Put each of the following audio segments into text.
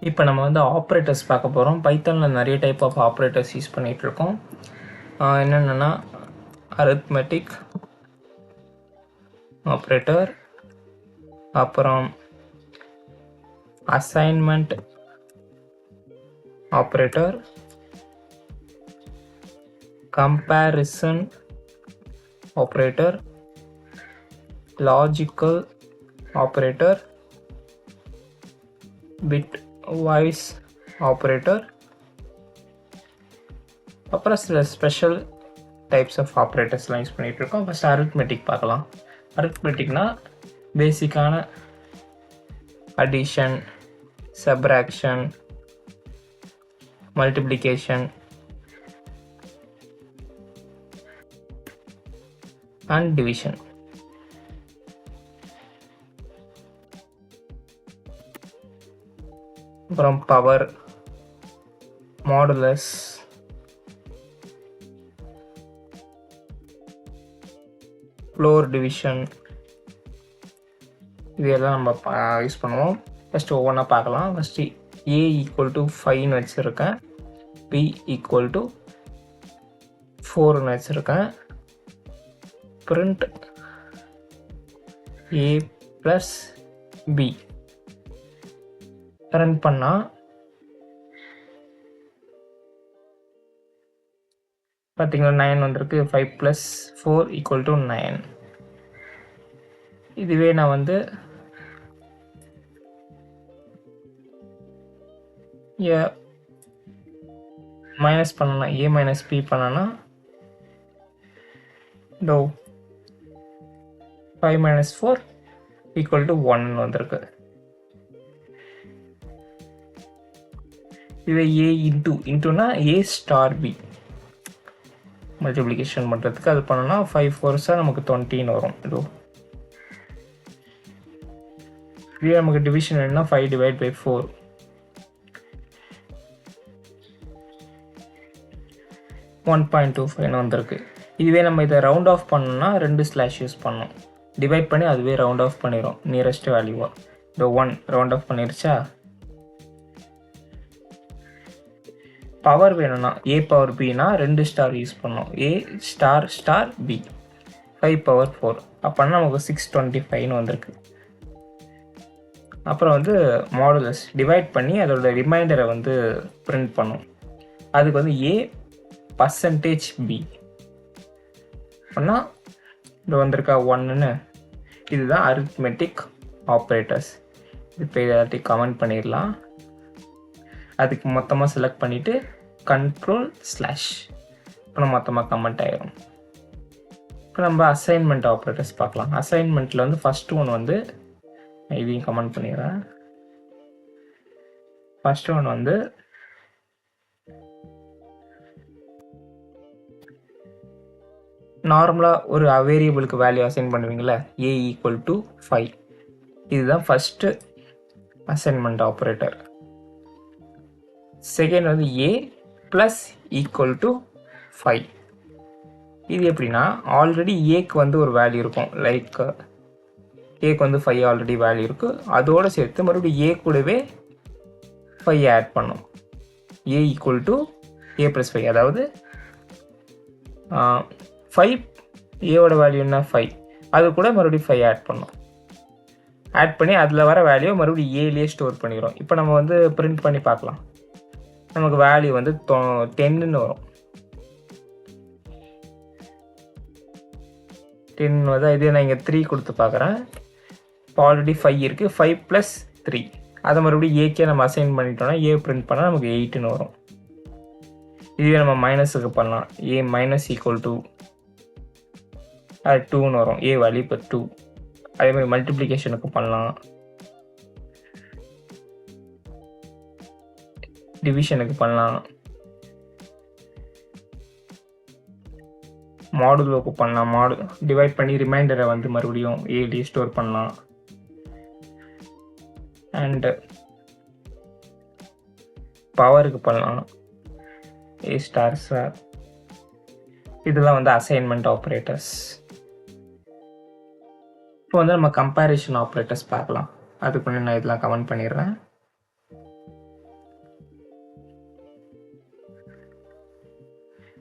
இப்போ நம்ம வந்து ஆப்ரேட்டர்ஸ் பார்க்க போகிறோம். பைத்தானில் நிறைய டைப் ஆஃப் ஆப்ரேட்டர்ஸ் யூஸ் பண்ணிகிட்ருக்கோம். என்னென்னா அரித்மெட்டிக் ஆப்ரேட்டர், அப்புறம் assignment operator, comparison operator, logical operator, bit voice operator, அப்புறம் சில ஸ்பெஷல் டைப்ஸ் ஆஃப் ஆப்ரேட்டர்ஸ்லாம் யூஸ் பண்ணிகிட்ருக்கோம். ஃபஸ்ட் அரித்மெட்டிக் பார்க்கலாம். அரித்மெட்டிக்னா பேசிக்கான addition, subtraction, multiplication and division. அப்புறம் பவர், மாடுலஸ், ஃப்ளோர் டிவிஷன், இதெல்லாம் நம்ம யூஸ் பண்ணுவோம். ஃபஸ்ட்டு ஒவ்வொன்றா பார்க்கலாம். ஃபஸ்ட்டு A = 5ன்னு வச்சுருக்கேன், B = 4ன்னு வச்சுருக்கேன். print A + B ரன் பண்ணால் பார்த்தீங்களா 9 வந்திருக்கு. 5 + 4 = 9. இதுவே நான் வந்து மைனஸ் பண்ணனா A - B பண்ணனா 5 - 4 = 1 வந்திருக்கு. இதுவே A இன்ட்டுனா A * B மல்டிப்ளிகேஷன் பண்ணுறதுக்கு அது பண்ணோன்னா 5 4s நமக்கு 20ன்னு வரும். இதுவே நமக்கு டிவிஷன் வேணும்னா 5/4 1.25 வந்திருக்கு. இதுவே நம்ம இதை ரவுண்ட் ஆஃப் பண்ணோம்னா 2 ஸ்லாஷ் யூஸ் பண்ணோம். டிவைட் பண்ணி அதுவே ரவுண்ட் ஆஃப் பண்ணிடும் நியரஸ்ட் வேல்யூவாக. இந்த 1 ரவுண்ட் ஆஃப் பண்ணிருச்சா. பவர் வேணும்னா A/B-னா 2 ஸ்டார் யூஸ் பண்ணோம். A** B 5/4 அப்போனா நமக்கு 625ன்னு வந்திருக்கு. அப்புறம் வந்து மாடுலஸ் டிவைட் பண்ணி அதோட ரிமைண்டரை வந்து பிரிண்ட் பண்ணும். அதுக்கு வந்து A%B பண்ணால் இது வந்திருக்கா 1ன்னு. இதுதான் அரித்மெட்டிக் ஆப்ரேட்டர்ஸ். இப்போ எல்லாத்தையும் கமெண்ட் பண்ணிடலாம். அதுக்கு மொத்தமாக செலக்ட் பண்ணிவிட்டு Ctrl/. இப்போ மொத்தமாக கமெண்ட் ஆகிரும். இப்போ நம்ம அசைன்மெண்ட் ஆப்ரேட்டர்ஸ் பார்க்கலாம். அசைன்மெண்ட்டில் வந்து ஃபஸ்ட்டு ஒன் வந்து இதையும் கமெண்ட் பண்ணிடுறேன். ஃபஸ்ட்டு ஒன் வந்து நார்மலாக ஒரு வேரியபிளுக்கு வேல்யூ அசைன் பண்ணுவீங்களே, A = 5. இதுதான் ஃபஸ்ட்டு அசைன்மெண்ட் ஆப்ரேட்டர். செகண்ட் வந்து A + = 5. இது எப்படின்னா ஆல்ரெடி Aக்கு வந்து ஒரு வேல்யூ இருக்கும். லைக் Aக்கு வந்து 5 ஆல்ரெடி வேல்யூ இருக்குது. அதோடு சேர்த்து மறுபடியும் A கூடவே 5 ஆட் பண்ணும். A = A + 5. அதாவது 5 ஏவோட வேல்யூ என்ன 5, அது கூட மறுபடியும் 5 ஆட் பண்ணும். ஆட் பண்ணி அதில் வர வேல்யூ மறுபடியும் ஏலேயே ஸ்டோர் பண்ணிடும். இப்போ நம்ம வந்து பிரிண்ட் பண்ணி பார்க்கலாம். நமக்கு வேல்யூ வந்து 10ன்னு வரும். 10 வந்து இதே நான் இங்கே 3 கொடுத்து பார்க்குறேன். இப்போ ஆல்ரெடி 5 இருக்குது. 5 + 3 அதை மறுபடியும் ஏக்கே நம்ம அசைன் பண்ணிட்டோம்னா A பிரிண்ட் பண்ணால் நமக்கு 8ன்னு வரும். இதுவே நம்ம மைனஸுக்கு பண்ணலாம். A - அது 2ன்னு வரும். A வேல்யூ இப்போ 2. அதே மாதிரி மல்டிப்ளிகேஷனுக்கு பண்ணலாம், டிவிஷனுக்கு பண்ணலாம், மாடுலோக்கு பண்ணலாம். டிவைட் பண்ணி ரிமைண்டரை வந்து மறுபடியும் ஏலேயே ஸ்டோர் பண்ணலாம். அண்டு பவருக்கு பண்ணலாம், A**. இதெல்லாம் வந்து அசைன்மெண்ட் ஆப்ரேட்டர்ஸ். இப்போ வந்து நம்ம கம்பேரிஷன் ஆப்ரேட்டர்ஸ் பார்க்கலாம். அதுக்கு முன்னாடி நான் இதெல்லாம் கமெண்ட் பண்ணிடுறேன்.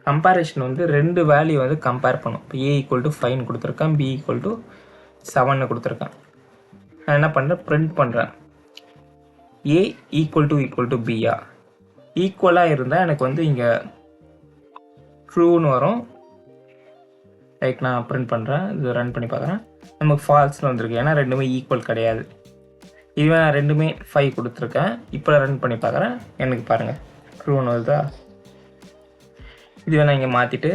கம்பேரிஷன் வந்து ரெண்டு வேல்யூ வந்து கம்பேர் பண்ணும். இப்போ A ஈக்குவல் டு 5 கொடுத்துருக்கேன், B ஈக்குவல் டு 7 கொடுத்துருக்கேன். நான் என்ன பண்ணுறேன், பிரிண்ட் பண்ணுறேன். A ஈக்குவல் டு பியா ஈக்குவலாக இருந்தால் எனக்கு வந்து இங்கே ட்ரூன்னு வரும். லைக் நான் பிரிண்ட் பண்ணுறேன், இது ரன் பண்ணி பார்க்குறேன், நமக்கு ஃபால்ஸ்னு வந்திருக்கு. ஏன்னா ரெண்டுமே ஈக்குவல் கிடையாது. இதுவே நான் ரெண்டுமே 5 கொடுத்துருக்கேன். இப்போ ரன் பண்ணி பார்க்குறேன், எனக்கு பாருங்கள் ட்ரூன்னு வருதா. இதுவே நான் இங்கே மாற்றிட்டு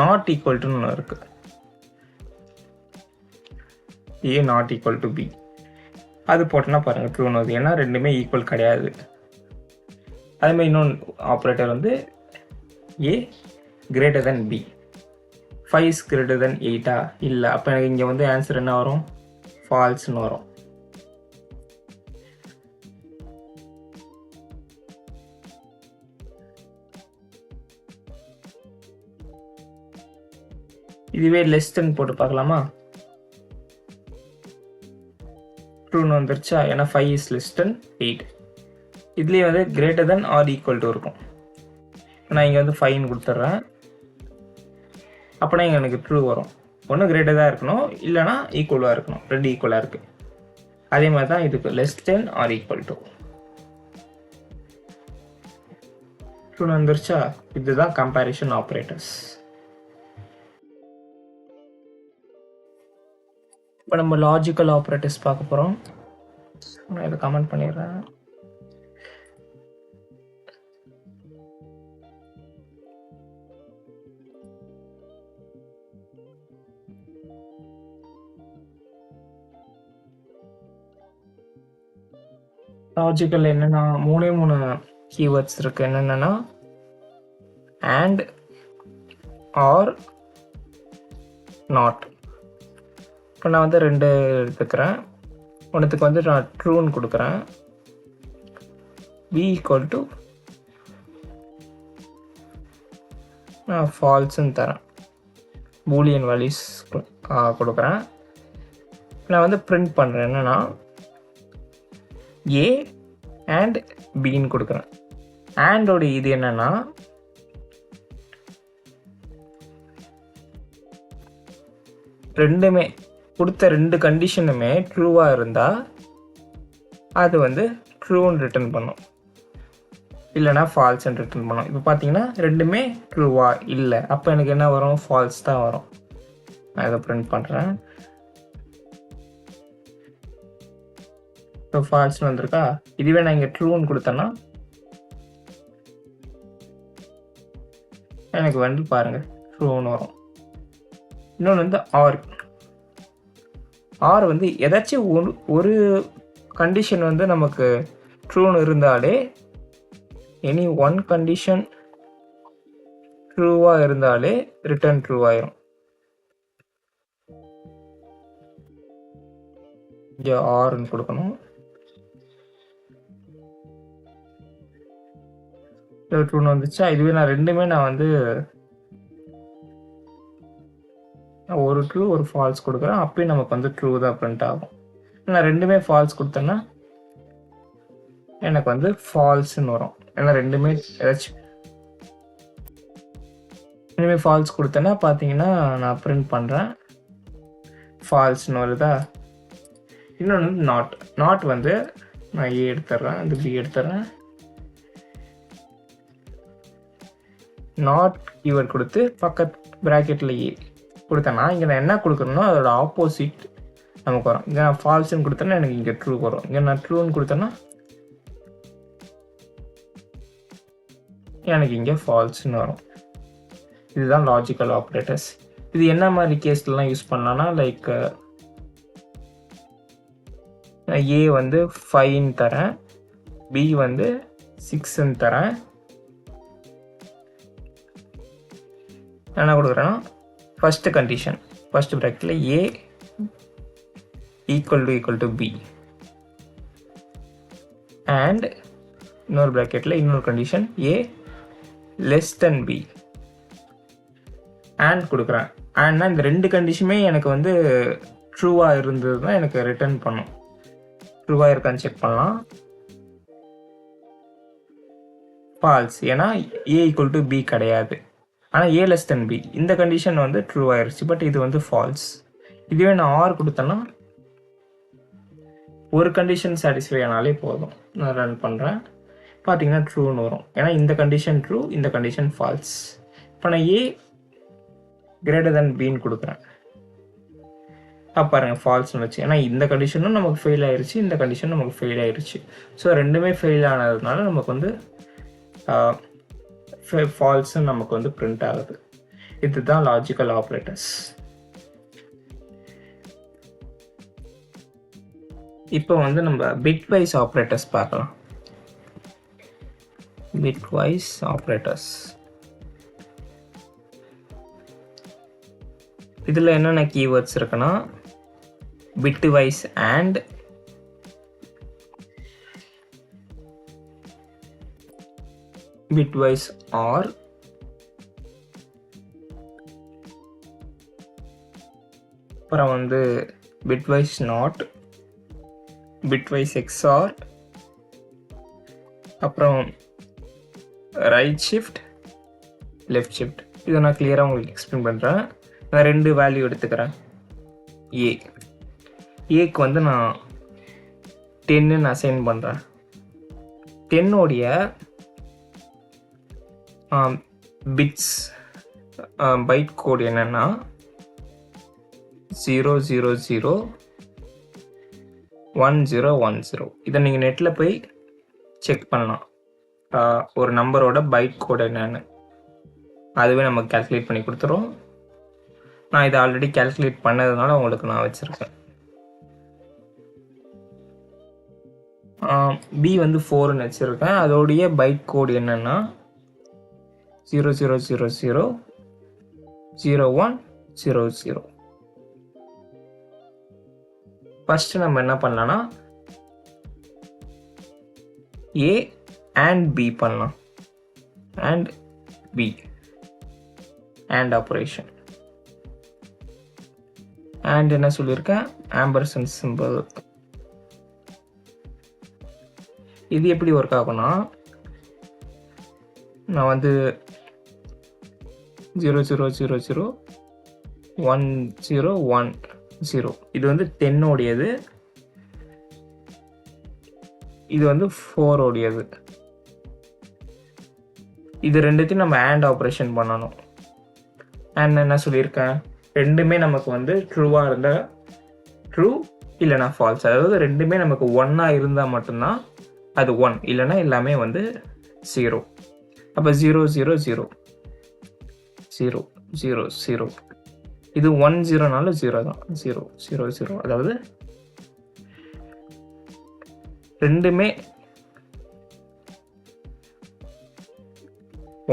நாட் ஈக்குவல் டுன்னு ஒன்று இருக்குது, A not equal to B, அது போட்டோன்னா பாருங்கள் ட்ரூன்னு வருது. ஏன்னா ரெண்டுமே ஈக்குவல் கிடையாது. அதேமாதிரி இன்னொன்று ஆப்ரேட்டர் வந்து A greater than B, 5 is greater than 8 இல்லை. அப்போ எனக்கு இங்கே வந்து ஆன்சர் என்ன வரும், ஃபால்ஸ்னு வரும். இதுவே லெஸ் தென் போட்டு பார்க்கலாமா. ட்ரூன்னு வந்துருச்சா, ஏன்னா 5 is less than 8. இதுலேயே வந்து greater than or equal to இருக்கும். நான் இங்கே வந்து 5 கொடுத்துட்றேன். அப்போனா இங்கே எனக்கு ட்ரூ வரும். ஒன்று கிரேட்டர் தான் இருக்கணும், இல்லைனா ஈக்குவலாக இருக்கணும். ரெண்டு ஈக்குவலாக இருக்குது. அதே மாதிரி தான் இதுக்கு less than or equal to ட்ரூன்னு வந்துருச்சா. இதுதான் கம்பேரிஷன் ஆப்ரேட்டர்ஸ். இப்போ நம்ம லாஜிக்கல் ஆப்ரேட்டர்ஸ் பார்க்க போகிறோம். நான் இதை கமெண்ட் பண்ணிடுறேன். லாஜிக்கல் என்னென்னா மூணு கீவேர்ட்ஸ் இருக்குது. என்னென்னா அண்ட், ஆர், நாட். இப்போ நான் வந்து ரெண்டு எடுத்துக்கிறேன். ஒன்றுத்துக்கு வந்து நான் ட்ரூன்னு கொடுக்குறேன், B ஈக்குவல் டு நான் ஃபால்ஸுன்னு தரேன், பூலியன் வேல்யூஸ் கொடுக்குறேன். நான் வந்து பிரிண்ட் பண்ணுறேன். என்னென்னா A அண்ட் Bன்னு கொடுக்குறேன். ஆண்டோட இது என்னென்னா ரெண்டுமே கொடுத்த ரெண்டு கண்டிஷனுமே ட்ரூவாக இருந்தால் அது வந்து ட்ரூன்னு ரிட்டர்ன் பண்ணும், இல்லைனா ஃபால்ஸ்ன்னு ரிட்டர்ன் பண்ணும். இப்போ பார்த்தீங்கன்னா ரெண்டுமே ட்ரூவா இல்லை, அப்போ எனக்கு என்ன வரும், ஃபால்ஸ் தான் வரும். நான் இதை பிரிண்ட் பண்ணுறேன். இப்போ ஃபால்ஸ்னு வந்திருக்கா. இதுவே நான் இங்கே ட்ரூன்னு கொடுத்தேன்னா எனக்கு வந்து பாருங்கள் ட்ரூன்னு வரும். இன்னொன்று வந்து ஆர் வந்து ஏதாச்சும் ஒரு கண்டிஷன் வந்து நமக்கு ட்ரூன்னு இருந்தாலே, எனி ஒன் கண்டிஷன் ட்ரூவாக இருந்தாலே ரிட்டர்ன் ட்ரூ ஆயிரும். இங்கே ஆர்ன்னு கொடுக்கணும். ட்ரூன்னு வந்துச்சா. இதுவே நான் ரெண்டுமே நான் வந்து ஒரு ட்ரூ ஒரு ஃபால்ஸ் கொடுக்குறேன், அப்பயும் நமக்கு வந்து ட்ரூ தான் பிரிண்ட் ஆகும். நான் ரெண்டுமே ஃபால்ஸ் கொடுத்தேன்னா எனக்கு வந்து ஃபால்ஸ்ன்னு வரும். ஏன்னா ரெண்டுமே ஃபால்ஸ் கொடுத்தேன்னா பார்த்தீங்கன்னா நான் பிரிண்ட் பண்ணுறேன், ஃபால்ஸ்ன்னு வருதா. இன்னொன்று வந்து நாட் வந்து நான் A எடுத்துட்றேன், இந்த B எடுத்துட்றேன். நாட் கீவேர்ட் கொடுத்து பக்கத்து ப்ராக்கெட்டில் A கொடுத்தேன்னா இங்கே நான் என்ன கொடுக்குறேன்னா அதோட ஆப்போசிட் நமக்கு வரும். இங்கே நான் ஃபால்ஸ்ன்னு கொடுத்தேன்னா எனக்கு இங்கே ட்ரூ வரும். இங்கே நான் ட்ரூன்னு கொடுத்தேன்னா எனக்கு இங்கே ஃபால்ஸ்ன்னு வரும். இதுதான் லாஜிக்கல் ஆப்ரேட்டர்ஸ். இது என்ன மாதிரி கேஸ்லாம் யூஸ் பண்ணலாம்னா, லைக் A வந்து 5ன்னு தரேன், B வந்து 6ன்னு தரேன். என்ன கொடுக்குறேன்னா ஃபஸ்ட்டு கண்டிஷன் ஃபஸ்ட்டு ப்ராக்கெட்டில் A equal to B and இன்னொரு ப்ராக்கெட்டில் இன்னொரு condition A less than B and கொடுக்குறேன். அண்ட்னா இந்த ரெண்டு கண்டிஷனுமே எனக்கு வந்து ட்ரூவாக இருந்தது தான் எனக்கு ரிட்டர்ன் பண்ணும். ட்ரூவாக இருக்கான்னு செக் பண்ணலாம். ஃபால்ஸ், ஏன்னா A ஈக்குவல் டு B கிடையாது. ஆனால் a less than b இந்த கண்டிஷன் வந்து ட்ரூ ஆயிடுச்சு, பட் இது வந்து ஃபால்ஸ். இதுவே நான் ஆர் கொடுத்தேன்னா ஒரு கண்டிஷன் சாட்டிஸ்ஃபை ஆனாலே போதும். நான் ரன் பண்ணுறேன், பார்த்தீங்கன்னா ட்ரூன்னு வரும். ஏன்னா இந்த கண்டிஷன் ட்ரூ, இந்த கண்டிஷன் ஃபால்ஸ். இப்போ நான் a greater than bன்னு கொடுக்குறேன், பாருங்க ஃபால்ஸ்னு வச்சு. ஏன்னா இந்த கண்டிஷனும் நமக்கு ஃபெயில் ஆயிடுச்சு, இந்த கண்டிஷன் நமக்கு ஃபெயில் ஆயிடுச்சு. ஸோ ரெண்டுமே ஃபெயில் ஆனதுனால நமக்கு வந்து ஃபால்ஸ்ன்னு நமக்கு வந்து பிரிண்ட் ஆகுது. இதுதான் லாஜிக்கல் ஆப்ரேட்டர்ஸ். இப்போ வந்து நம்ம பிட்வைஸ் ஆப்ரேட்டர்ஸ் பார்க்கலாம். பிட்வைஸ் ஆப்ரேட்டர்ஸ் இதில் என்னென்ன கீவேர்ட்ஸ் இருக்குன்னா bitwise and bitwise or அப்புறம் வந்து bitwise not, bitwise XOR, அப்புறம் ரைட் ஷிஃப்ட், லெஃப்ட் ஷிஃப்ட். இதை நான் கிளியராக உங்களுக்கு எக்ஸ்பிளைன் பண்ணுறேன். நான் 2 வேல்யூ எடுத்துக்கிறேன். ஏக்கு வந்து நான் 10ன்னு அசைன் பண்ணுறேன். 10 பிட்ஸ் பைட் கோட் என்னென்னா 0001010. இதை நீங்கள் நெட்டில் போய் செக் பண்ணலாம், ஒரு நம்பரோட பைட் கோட் என்னன்னு. அதுவே நம்ம கேல்குலேட் பண்ணி கொடுத்துரும். நான் இதை ஆல்ரெடி கேல்குலேட் பண்ணதுனால உங்களுக்கு நான் வச்சுருக்கேன். பி வந்து 4ன்னு வச்சுருக்கேன். அதோடைய பைட் கோட் என்னென்னா 00000100. ஃபஸ்ட்டு நம்ம என்ன பண்ணலாம்னா ஏ அண்ட் பி பண்ணலாம். And B and operation. And என்ன சொல்லியிருக்கேன், ஆம்பர்சன்ட் சிம்பிள். இது எப்படி ஒர்க் ஆகும்னா, நான் வந்து 00001010. இது வந்து 10 இது வந்து 4 இது ரெண்டுத்தையும் நம்ம ஆண்ட் ஆப்ரேஷன் பண்ணணும். அண்ட் என்ன சொல்லியிருக்கேன், ரெண்டுமே நமக்கு வந்து ட்ரூவாக இருந்தால் ட்ரூ, இல்லைனா ஃபால்ஸ். அதாவது ரெண்டுமே நமக்கு 1ஆ இருந்தால் மட்டும்தான் அது 1, இல்லைனா எல்லாமே வந்து 0. அப்போ 000 000. இது 10னாலும் 0 தான். 000. அதாவது ரெண்டுமே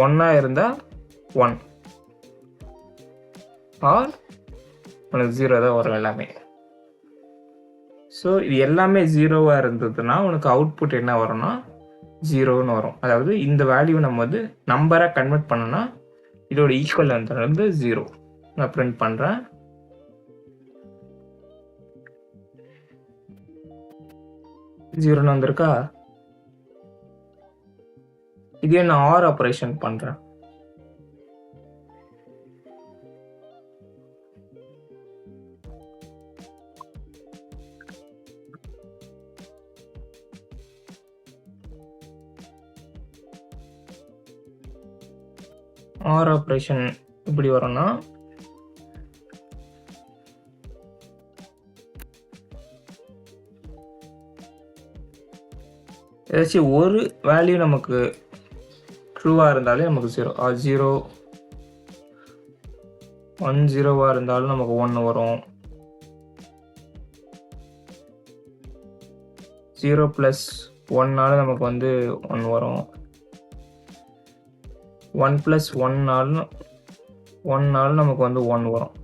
1ஆ இருந்தால் 1 ஆர் உனக்கு 0 தான் வரும் எல்லாமே. ஸோ இது எல்லாமே 0வாக இருந்ததுன்னா உனக்கு அவுட்புட் என்ன வரும்னா 0ன்னு வரும். அதாவது இந்த வேல்யூ நம்ம வந்து நம்பராக கன்வெர்ட் பண்ணோன்னா இதோட ஈக்குவல் வந்து 0. நான் பிரிண்ட் பண்ணுறேன். ஜீரோன்னு வந்திருக்கா. இதே நான் ஆர் ஆப்ரேஷன் பண்ணுறேன். ஆர் ஆப்ரேஷன் இப்படி வரும்னா ஏதாச்சும் ஒரு வேல்யூ நமக்கு ட்ரூவாக இருந்தாலே நமக்கு 0. 0 10 இருந்தாலும் நமக்கு 1 வரும். 0 + 1னால நமக்கு வந்து 1 வரும். 1 + 1னாலும் நமக்கு வந்து 1 வரும்.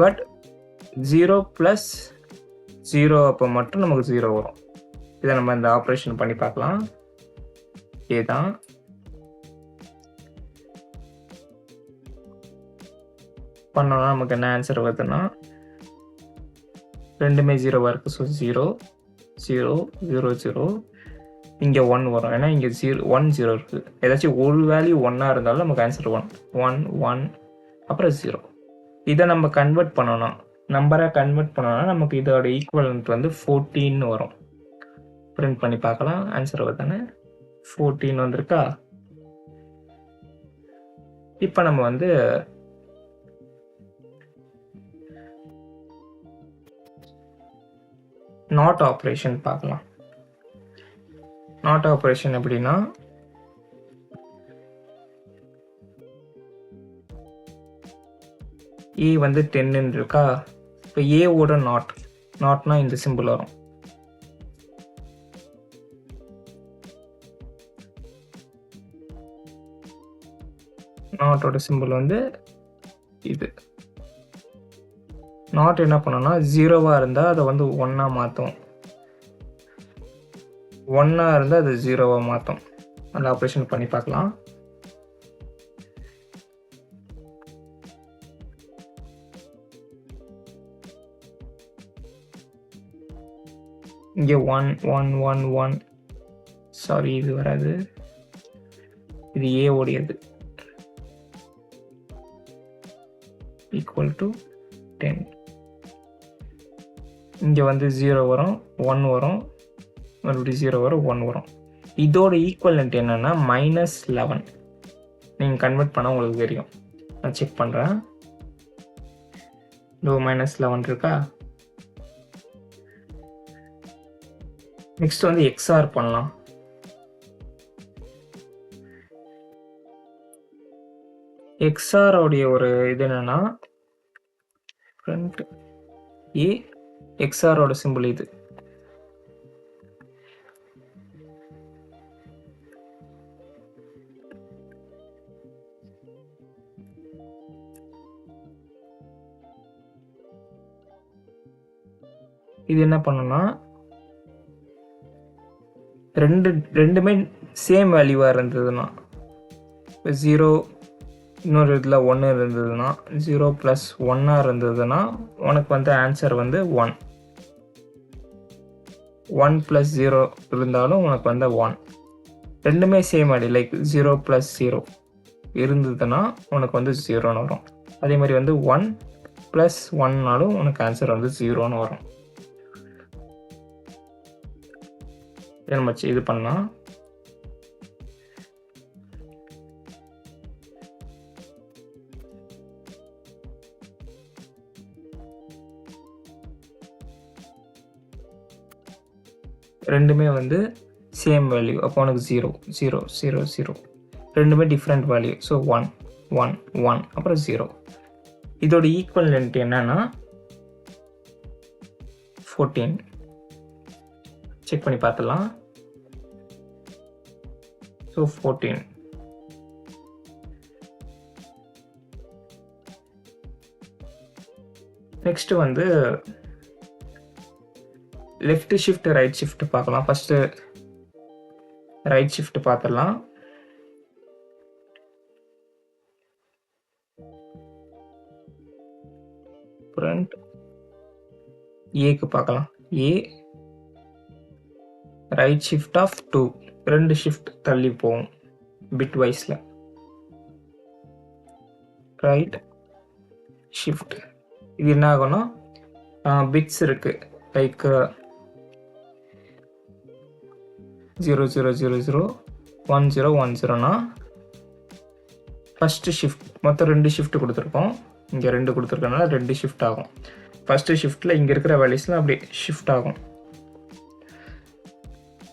பட் 0 + 0 அப்போ மட்டும் நமக்கு 0 வரும். இதை நம்ம இந்த ஆப்ரேஷன் பண்ணி பார்க்கலாம். இதுதான் பண்ணோம்னா நமக்கு என்ன ஆன்சர் வருதுன்னா ரெண்டுமே 0வாக இருக்குது. ஸோ 0 0 0 0 இங்கே 1 வரும். ஏன்னா இங்கே 1 0 இருக்குது. ஏதாச்சும் ஒரு வேல்யூ 1 இருந்தாலும் நமக்கு ஆன்சர் 1 1 1 அப்புறம் 0. இதை நம்ம கன்வெர்ட் பண்ணணும். நம்பராக கன்வெர்ட் பண்ணோம்னா நமக்கு இதோட ஈக்குவலன்ட் வந்து 14 வரும். பிரிண்ட் பண்ணி பார்க்கலாம். ஆன்சர் வருதானே 14 வந்திருக்கா. இப்போ நம்ம வந்து நாட் ஆப்ரேஷன் பார்க்கலாம். நாட் ஆப்ரேஷன் எப்படின்னா ஏ வந்து 10 இருக்கா. இப்போ ஏவோட நாட்னா இந்த சிம்பிள் வரும். நாட்டோட சிம்பிள் வந்து இது. நாட் என்ன பண்ணோம்னா 0வா இருந்தால் அதை வந்து 1ஆ மாற்றும், 1ஆ இருந்தால் அது 0வா மாற்றும். அந்த ஆப்ரேஷன் பண்ணி பார்க்கலாம். இங்கே 1 1 1 1 சாரி இது வராது, இது ஏ ஓடியது. Equal to 10. இங்கே வந்து 0 வரும், 1 வரும், மறுபடியும் 0 வரும், 1 வரும். இதோட ஈக்குவலன்ட் என்னன்னா -11. நீங்கள் கன்வெர்ட் பண்ணால் உங்களுக்கு தெரியும். நான் செக் பண்ணுறேன். இதோ -11 இருக்கா. நெக்ஸ்ட் வந்து எக்ஸ்ஆர் பண்ணலாம். எக்ஸ்ஆரோடைய ஒரு இது என்னன்னா ஏ எக்ஸ்ஆரோட சிம்பிள் இது. இது என்ன பண்ணுன்னா ரெண்டுமே சேம் வேல்யூவாக இருந்ததுன்னா, இப்போ 0 இன்னொரு இதில் 1 இருந்ததுன்னா, 0 + 1 இருந்ததுன்னா உனக்கு வந்து ஆன்சர் வந்து 1. 1 + 0 இருந்தாலும் உனக்கு வந்து 1. ரெண்டுமே சேம் வேல்யூ, லைக் 0 + 0 இருந்ததுன்னா உனக்கு வந்து 0ன்னு வரும். அதே மாதிரி வந்து 1 + 1னாலும் உனக்கு ஆன்சர் வந்து 0ன்னு வரும். நம்ம இது பண்ணலாம். ரெண்டுமே வந்து சேம் வேல்யூ, அப்போ உனக்கு 0 0 0 0. ரெண்டுமே டிஃப்ரெண்ட் வேல்யூ. ஸோ 1 1 1 அப்புறம் 0. இதோட ஈக்குவலன்ட் என்னன்னா 14. செக் பண்ணி பார்த்துலாம். ஸோ 14. நெக்ஸ்ட் வந்து லெஃப்ட் ஷிஃப்ட் ரைட் ஷிஃப்ட் பார்க்கலாம். ஃபர்ஸ்ட் ரைட் ஷிஃப்ட் பார்த்துடலாம். ஃப்ரண்ட் ஏக்கு பார்க்கலாம். ஏ ரைட் ஷிஃப்ட் ஆஃப் 2, 2 ஷிஃப்ட் தள்ளி போகும் பிட் வைஸ்ல. ரைட் ஷிஃப்ட் இது என்ன ஆகும்னா பிட்ஸ் இருக்கு, லைக் 0 0 0 0 1 0 1 0னா ஃபர்ஸ்ட் ஷிஃப்ட் மொத்தம் 2 ஷிஃப்ட் கொடுத்துருக்கோம். இங்கே 2 கொடுத்துருக்கனால 2 ஷிஃப்ட் ஆகும். ஃபர்ஸ்ட் ஷிஃப்ட்டில் இங்கே இருக்கிற வேல்யூஸ்லாம் அப்படியே ஷிஃப்ட் ஆகும்.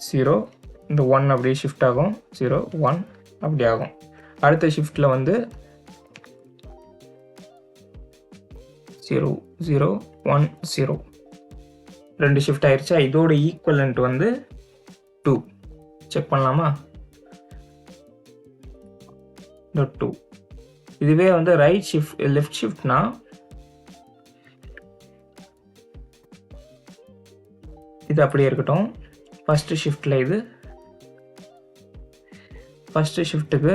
0 இந்த 1 அப்படியே ஷிஃப்ட் ஆகும், 0 1 அப்படி ஆகும். அடுத்த ஷிஃப்ட்டில் வந்து 0 0 1 0 2 ஷிஃப்ட் ஆயிடுச்சா. இதோட ஈக்குவலன்ட் வந்து 2. செக் பண்ணலாமா. இந்த 2. இதுவே வந்து ரைட் ஷிஃப்ட் லெஃப்ட் ஷிஃப்ட்னா இது அப்படியே இருக்கட்டும். ஃபர்ஸ்ட் ஷிஃப்டில் இது ஃபர்ஸ்ட் ஷிஃப்ட்டுக்கு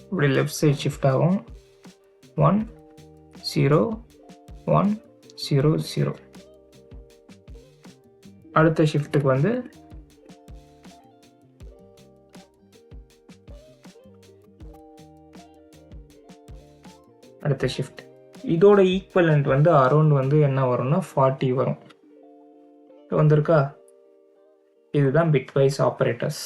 இப்படி லெஃப்ட் சைட் ஷிஃப்ட் ஆகும். 1 0 1 0 0. அடுத்த ஷிஃப்ட்டுக்கு வந்து அடுத்த ஷிஃப்ட் இதோட ஈக்குவலண்ட் வந்து அரௌண்ட் வந்து என்ன வரும்னா 40 வரும். வந்திருக்கா? இதுதான் பிட்வைஸ் ஆப்ரேட்டர்ஸ்.